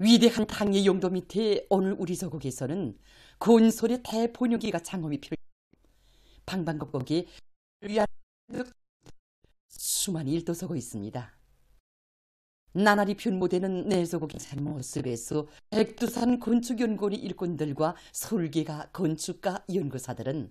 위대한 당의 용도 밑에 오늘 우리 저국에서는 건설의 대번영기가 장엄히 펼 방방곡곡에 위안 수많은 일도 서고 있습니다. 나날이 변모되는 내 저국의 산 모습에서 백두산 건축연구원의 일꾼들과 설계가 건축가 연구사들은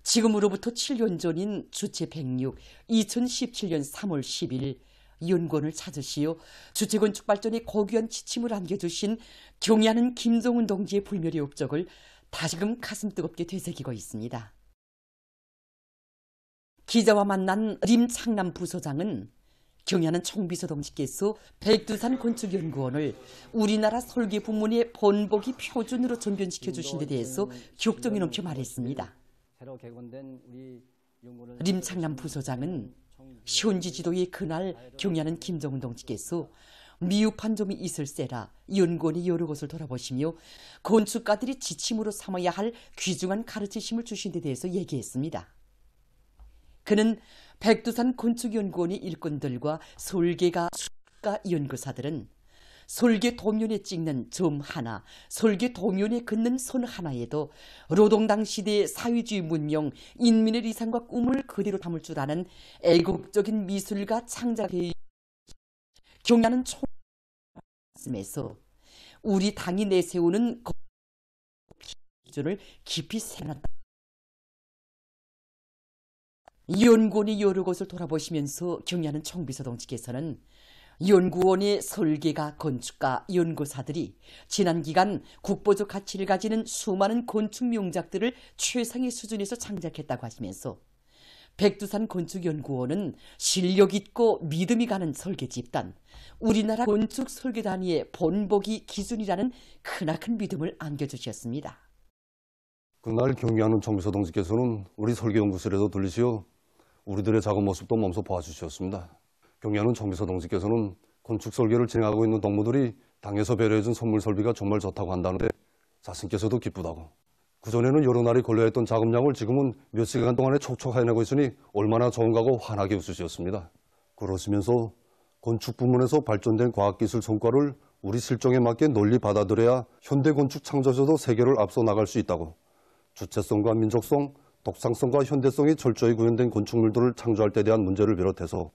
지금으로부터 7년 전인 주체 106 2017년 3월 10일 연구원을 찾으시어 주체건축 발전에 고귀한 지침을 안겨주신 경의하는 김정은 동지의 불멸의 업적을 다시금 가슴 뜨겁게 되새기고 있습니다. 기자와 만난 림창남 부소장은 경의하는 총비서 동지께서 백두산 건축연구원을 우리나라 설계 부문의 번복이 표준으로 전변시켜 주신 데 대해서 격정이 넘쳐 말했습니다. 림창남 부소장은 현지 지도에 그날 경의하는 김정은 동지께서 미흡한 점이 있을세라 연구원의 여러 곳을 돌아보시며 건축가들이 지침으로 삼아야 할 귀중한 가르치심을 주신 데 대해서 얘기했습니다. 그는 백두산 건축연구원의 일꾼들과 설계가 연구사들은 설계 도면에 찍는 점 하나, 설계 도면에 긋는 선 하나에도 노동당 시대의 사회주의 문명, 인민의理想과 꿈을 그대로 담을 줄 아는 애국적인 미술가 창작의 경의하는 총에서 우리 당이 내세우는 기준을 깊이 새겼다. 연구원이 여러 곳을 돌아보시면서 경의하는 총비서 동지께서는 연구원의 설계가 건축가 연구사들이 지난 기간 국보적 가치를 가지는 수많은 건축 명작들을 최상의 수준에서 창작했다고 하시면서 백두산 건축연구원은 실력 있고 믿음이 가는 설계 집단, 우리나라 건축 설계 단위의 본보기 기준이라는 크나큰 믿음을 안겨주셨습니다. 그날 경의하는 총비서 동지께서는 우리 설계연구실에도 들리시어 우리들의 작은 모습도 몸소 봐주셨습니다. 경의하는 총비서 동지께서는 건축 설계를 진행하고 있는 동무들이 당에서 배려해준 선물 설비가 정말 좋다고 한다는데 자신께서도 기쁘다고. 그전에는 여러 날이 걸려있던 작업량을 지금은 몇 시간 동안에 촉촉 해내고 있으니 얼마나 좋은가고 환하게 웃으셨습니다. 그러시면서 건축 부문에서 발전된 과학기술 성과를 우리 실정에 맞게 널리 받아들여야 현대 건축 창조에서도 세계를 앞서 나갈 수 있다고. 주체성과 민족성, 독창성과 현대성이 철저히 구현된 건축물들을 창조할 때 대한 문제를 비롯해서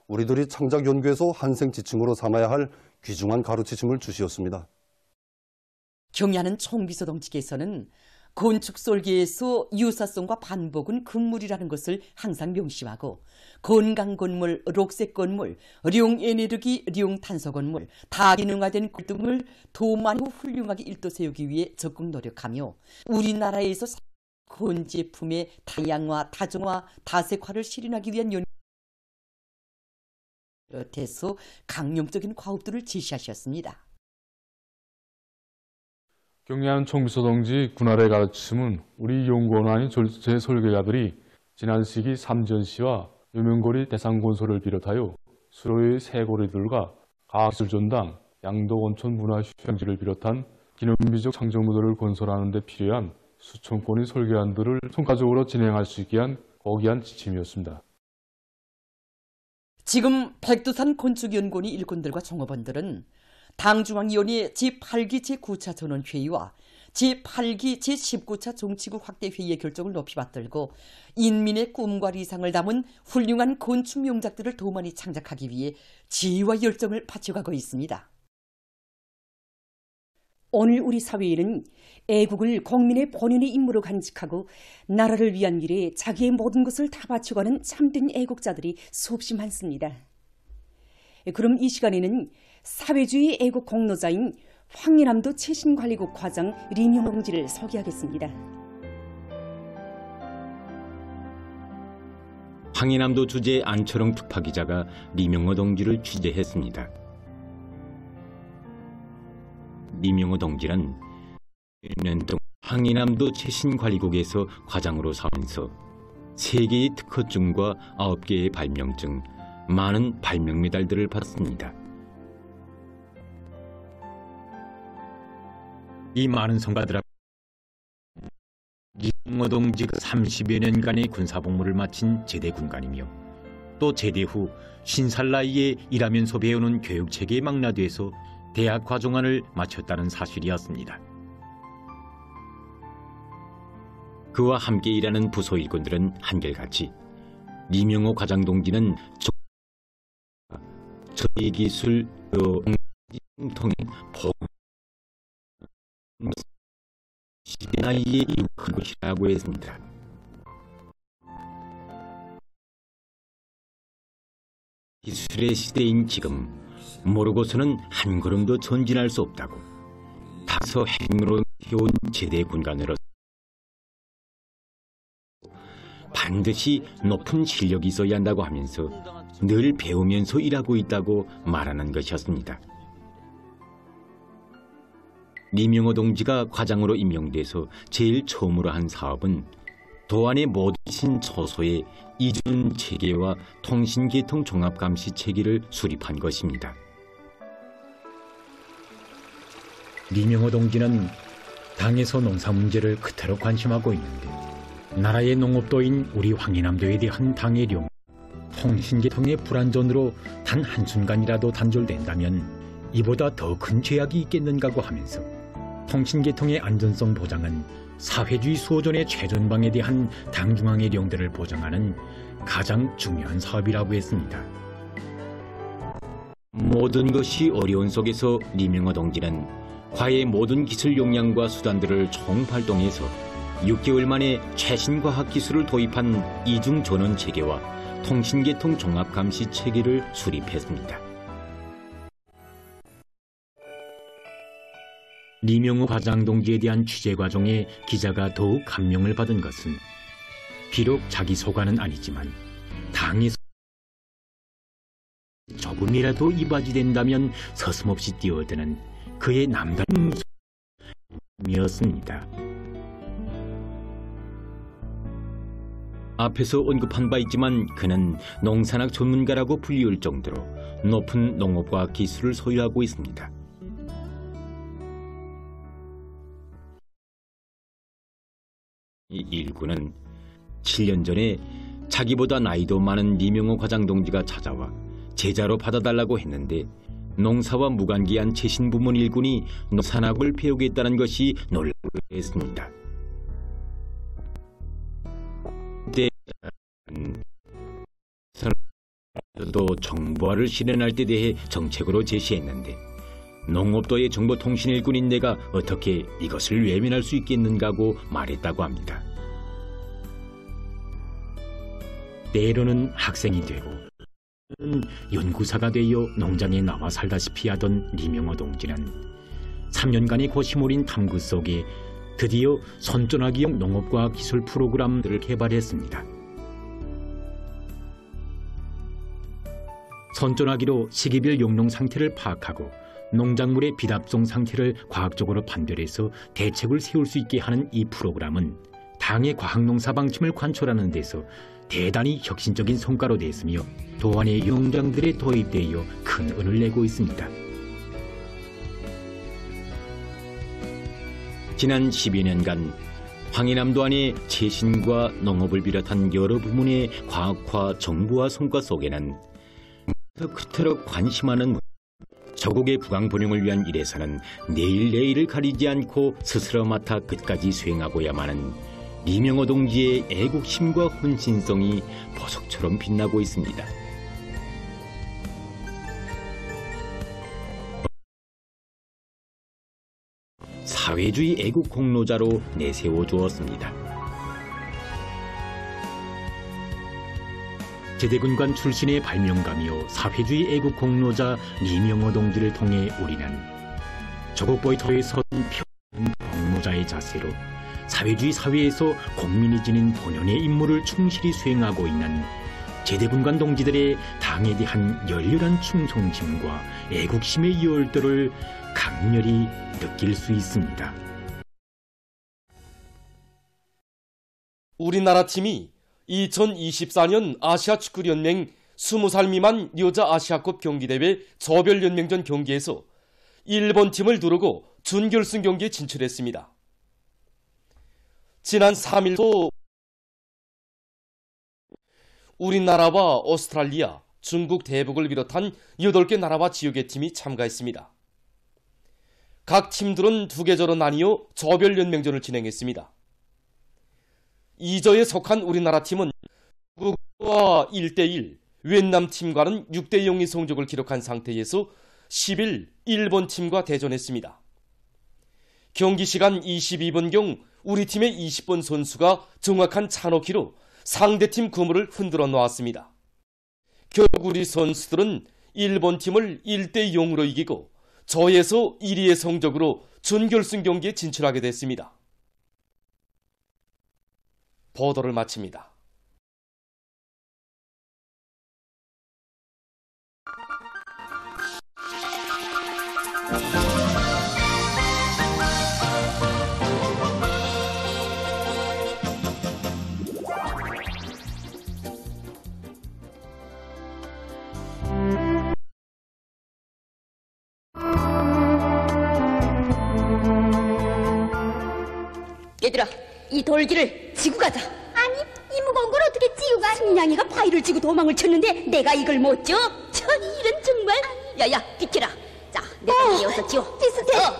우리들이 창작 연구에서 한생 지침으로 삼아야 할 귀중한 가르치심을 주시었습니다. 경의하는 총비서 동지께서는 건축 설계에서 유사성과 반복은 금물이라는 것을 항상 명시하고 건강 건물, 녹색 건물, 룡에너지, 룡탄소 건물, 다기능화된 등을 더 많이 훌륭하게 일도 세우기 위해 적극 노력하며 우리나라에서 건 제품의 다양화, 다종화, 다색화를 실현하기 위한 연구에서 강령적인 과업들을 제시하셨습니다. 경의하는 총비서 동지 군활의 가르침은 우리 연구원 아닌 제 설계가들이 지난 시기 삼전시와 유명고리 대상건설을 비롯하여 수로의 새고리들과 과학기술 전당, 양도온천 문화휴양지를 비롯한 기념비적 창조물들을 건설하는 데 필요한 수천 건의 설계안들을 성과적으로 진행할 수 있게 한 고귀한 지침이었습니다. 지금 백두산 건축연구원의 일꾼들과 종업원들은 당중앙위원회 제8기 제9차 전원회의와 제8기 제19차 정치국 확대회의의 결정을 높이 받들고 인민의 꿈과理想을 담은 훌륭한 건축 명작들을 더 많이 창작하기 위해 지혜와 열정을 바쳐가고 있습니다. 오늘 우리 사회에는 애국을 국민의 본연의 임무로 간직하고 나라를 위한 일에 자기의 모든 것을 다 바쳐가는 참된 애국자들이 수없이 많습니다. 그럼 이 시간에는 사회주의 애국 공로자인 황리남도 최신관리국 과장 리명호 동지를 소개하겠습니다. 황리남도 주재 안철홍 특파기자가 리명호 동지를 취재했습니다. 리명호 동지는 1년 동안 황리남도 최신관리국에서 과장으로 살면서 3개의 특허증과 9개의 발명증, 많은 발명 메달들을 받았습니다. 이 많은 성과들 앞에 리명호 동지가 30여 년간의 군사복무를 마친 제대 군관이며 또 제대 후 50살 나이에 일하면서 배우는 교육체계에 망라돼서 대학 과정안을 마쳤다는 사실이었습니다. 그와 함께 일하는 부서 일꾼들은 한결같이 리명호 과장 동지는 저희 기술 통해 나이에 이룩한 것이라고 했습니다. 기술의 시대인 지금 모르고서는 한 걸음도 전진할 수 없다고 다소 행으로 해온 제대 군관으로 반드시 높은 실력이 있어야 한다고 하면서 늘 배우면서 일하고 있다고 말하는 것이었습니다. 리명호 동지가 과장으로 임명돼서 제일 처음으로 한 사업은 도안의 모든 처소의 이중 체계와 통신계통 종합감시 체계를 수립한 것입니다. 리명호 동지는 당에서 농사 문제를 그토록 관심하고 있는데 나라의 농업도인 우리 황해남도에 대한 당의 령 통신계통의 불안전으로 단 한순간이라도 단절된다면 이보다 더 큰 죄악이 있겠는가고 하면서 통신계통의 안전성 보장은 사회주의 수호전의 최전방에 대한 당중앙의 령대를 보장하는 가장 중요한 사업이라고 했습니다. 모든 것이 어려운 속에서 리명호 동지는 과의 모든 기술 역량과 수단들을 총발동해서 6개월 만에 최신 과학 기술을 도입한 이중 전원 체계와 통신계통 종합감시 체계를 수립했습니다. 리명호 과장 동지에 대한 취재 과정에 기자가 더욱 감명을 받은 것은 비록 자기 소관은 아니지만 당에서 조금이라도 이바지된다면 서슴없이 뛰어드는 그의 남다른 모습이었습니다. 앞에서 언급한 바 있지만 그는 농산학 전문가라고 불리울 정도로 높은 농업과학 기술을 소유하고 있습니다. 이 일구는 7년 전에 자기보다 나이도 많은 리명호 과장 동지가 찾아와 제자로 받아달라고 했는데 농사와 무관계한 최신 부문 일군이 농산학을 배우겠다는 것이 놀라게 했습니다. 그때도 정보화를 실현할 때 대해 정책으로 제시했는데 농업도의 정보통신일군인 내가 어떻게 이것을 외면할 수 있겠는가고 말했다고 합니다. 때로는 학생이 되고 연구사가 되어 농장에 나와 살다시피 하던 리명호 동지는 3년간의 고심어린 탐구 속에 드디어 선전하기용 농업과학 기술 프로그램들을 개발했습니다. 선전하기로 시기별 용농 상태를 파악하고 농작물의 비답종 상태를 과학적으로 판별해서 대책을 세울 수 있게 하는 이 프로그램은 당의 과학농사 방침을 관철하는 데서 대단히 혁신적인 성과로 됐으며 도안의 용장들에 도입되어 큰 은을 내고 있습니다. 지난 10여 년간 황해남도 안의 최신과 농업을 비롯한 여러 부문의 과학화 정보화 성과 속에는 그토록 관심하는 저국의 부강 번영을 위한 일에서는 내일을 가리지 않고 스스로 맡아 끝까지 수행하고야만 하는 리명호 동지의 애국심과 헌신성이 보석처럼 빛나고 있습니다. 사회주의 애국 공로자로 내세워 주었습니다. 제대군관 출신의 발명가며 사회주의 애국 공로자 리명호 동지를 통해 우리는 조국 보이터에 선 평생 공로자의 자세로 사회주의 사회에서 국민이 지닌 본연의 임무를 충실히 수행하고 있는 제대군관 동지들의 당에 대한 열렬한 충성심과 애국심의 열도를 강렬히 느낄 수 있습니다. 우리나라 팀이 2024년 아시아 축구연맹 20살 미만 여자 아시아컵 경기대회 저별연맹전 경기에서 일본 팀을 두르고 준결승 경기에 진출했습니다. 지난 3일도 우리나라와 오스트랄리아, 중국, 대북을 비롯한 8개 나라와 지역의 팀이 참가했습니다. 각 팀들은 2계절로 나뉘어 저별 연맹전을 진행했습니다. 2조에 속한 우리나라 팀은 중국과 1대1, 윈남 팀과는 6대0의 성적을 기록한 상태에서 10일 일본 팀과 대전했습니다. 경기 시간 22분경 우리 팀의 20번 선수가 정확한 찬호키로 상대팀 그물을 흔들어 놓았습니다. 결국 우리 선수들은 일본 팀을 1대0으로 이기고 저에서 1위의 성적으로 준결승 경기에 진출하게 됐습니다. 보도를 마칩니다. 얘들아, 이 돌기를 지고 가자. 아니, 이 무거운 걸 어떻게 지고 가? 승냥이가 바위를 지고 도망을 쳤는데 내가 이걸 못 줘? 참, 이런 정말. 야야, 비켜라. 자, 내가 이어서 지워. 비슷해.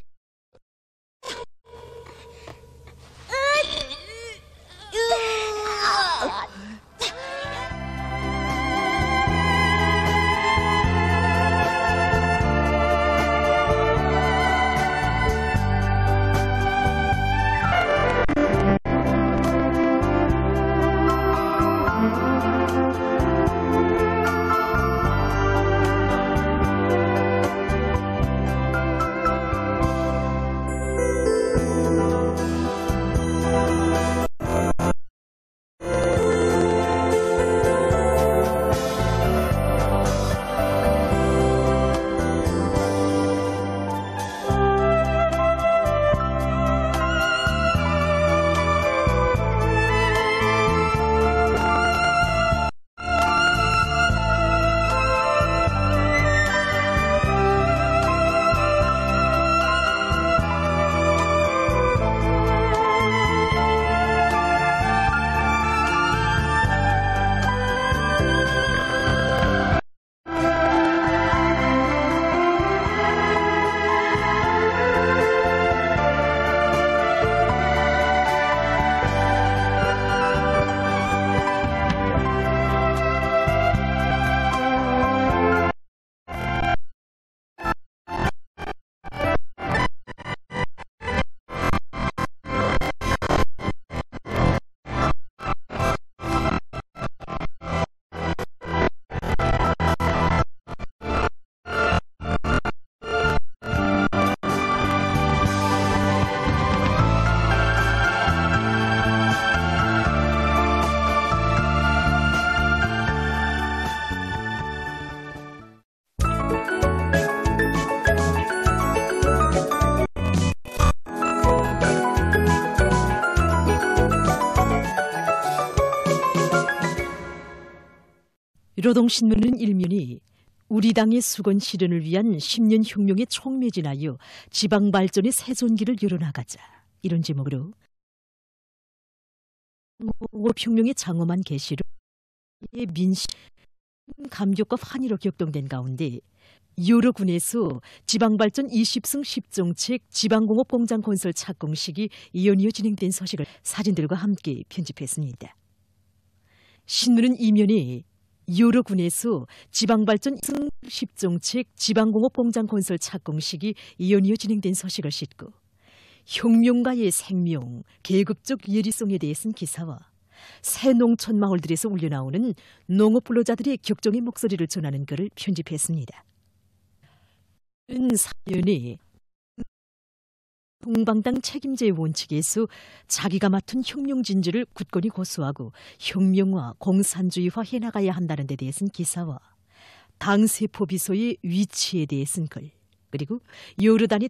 노동신문은 일면이 우리 당의 수건 실현을 위한 10년 혁명에 촉매진하여 지방발전의 새손기를 열어나가자 이런 제목으로 혁명의 장엄한 계시로 민심 감격과 환희로 격동된 가운데 여러 군에서 지방발전 20승 10정책 지방공업공장 건설 착공식이 연이어 진행된 소식을 사진들과 함께 편집했습니다. 신문은 이면에 여러 군에서 지방발전 20승 10정책 지방공업공장 건설 착공식이 연이어 진행된 소식을 싣고 혁명가의 생명, 계급적 예리성에 대해 쓴 기사와 새 농촌 마을들에서 울려나오는 농업 불로자들의 격정의 목소리를 전하는 글을 편집했습니다. 사연이 동방당 책임제의 원칙에서 자기가 맡은 혁명 진주를 굳건히 고수하고 혁명화, 공산주의화 해나가야 한다는 데 대해 쓴 기사와 당세포 비서의 위치에 대해 쓴 글, 그리고 여러 단위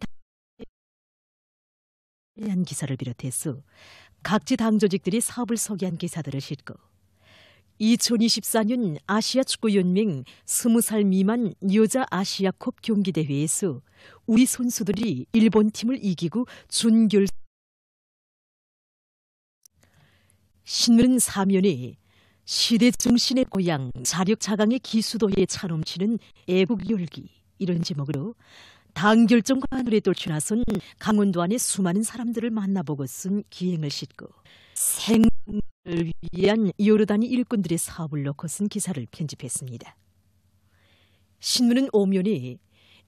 한 기사를 비롯해서 각지 당 조직들이 사업을 소개한 기사들을 싣고 2024년 아시아 축구연맹 20살 미만 여자 아시아컵 경기대회에서 우리 선수들이 일본 팀을 이기고 준결승. 신문 사면에 시대 정신의 고향 자력자강의 기수도에 차넘치는 애국 열기 이런 제목으로 당 결정관으로 돌출나선 강원도 안의 수많은 사람들을 만나보고 쓴 기행을 싣고 생을 위한 요르단이 일꾼들의 사업을 놓고 쓴 기사를 편집했습니다. 신문은 오면에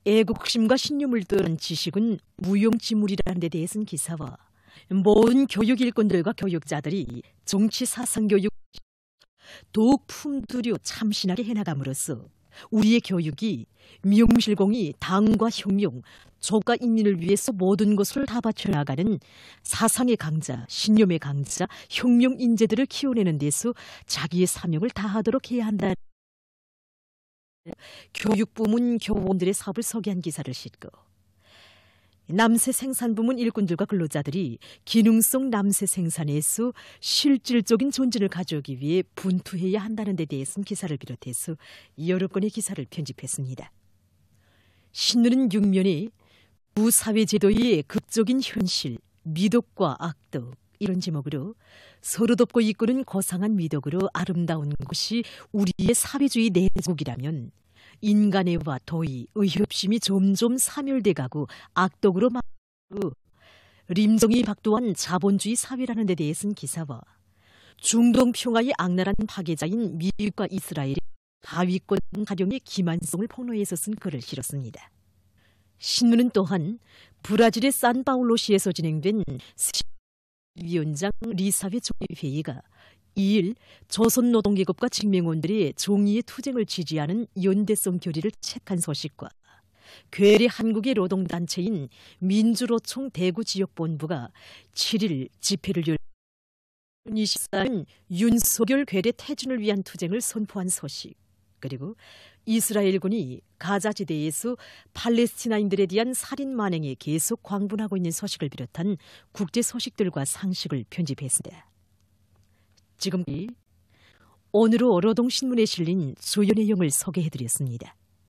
애국심과 신념을 떠난 지식은 무용지물이라는 데 대해 쓴 기사와 모든 교육 일꾼들과 교육자들이 정치 사상 교육 더욱 품두려 참신하게 해나감으로써 우리의 교육이 명실공히 당과 혁명, 조국과 인민을 위해서 모든 것을 다 바쳐나가는 사상의 강자, 신념의 강자, 혁명 인재들을 키워내는 데서 자기의 사명을 다하도록 해야 한다. 교육부문 교원들의 사업을 소개한 기사를 싣고 남새 생산부문 일꾼들과 근로자들이 기능성 남새 생산에서 실질적인 존재를 가져오기 위해 분투해야 한다는 데 대해서 기사를 비롯해서 여러 건의 기사를 편집했습니다. 신문은 6면에 무사회제도의 극적인 현실, 미덕과 악덕 이런 제목으로 서로 덮고 이끄는 고상한 미덕으로 아름다운 것이 우리의 사회주의 내국이라면 인간애와 도의, 의협심이 점점 사멸돼가고 악덕으로 마고 림정이 박도한 자본주의 사회라는 데 대해 쓴 기사와 중동 평화의 악랄한 파괴자인 미국과 이스라엘의 하위권 가령의 기만성을 폭로해서 쓴 글을 실었습니다. 신문은 또한 브라질의 산파울로시에서 진행된 위원장 리사회 총회회의가 2일 조선노동계급과 직맹원들이 종이의 투쟁을 지지하는 연대성 결의를 채택한 소식과 괴뢰 한국의 노동단체인 민주노총 대구지역본부가 7일 집회를 열 24일 윤석열 괴뢰 퇴진을 위한 투쟁을 선포한 소식, 그리고 이스라엘군이 가자지대에서 팔레스티나인들에 대한 살인 만행에 계속 광분하고 있는 소식을 비롯한 국제 소식들과 상식을 편집했습니다. 지금 오늘로 노동신문에 실린 주요 내용을 소개해드렸습니다.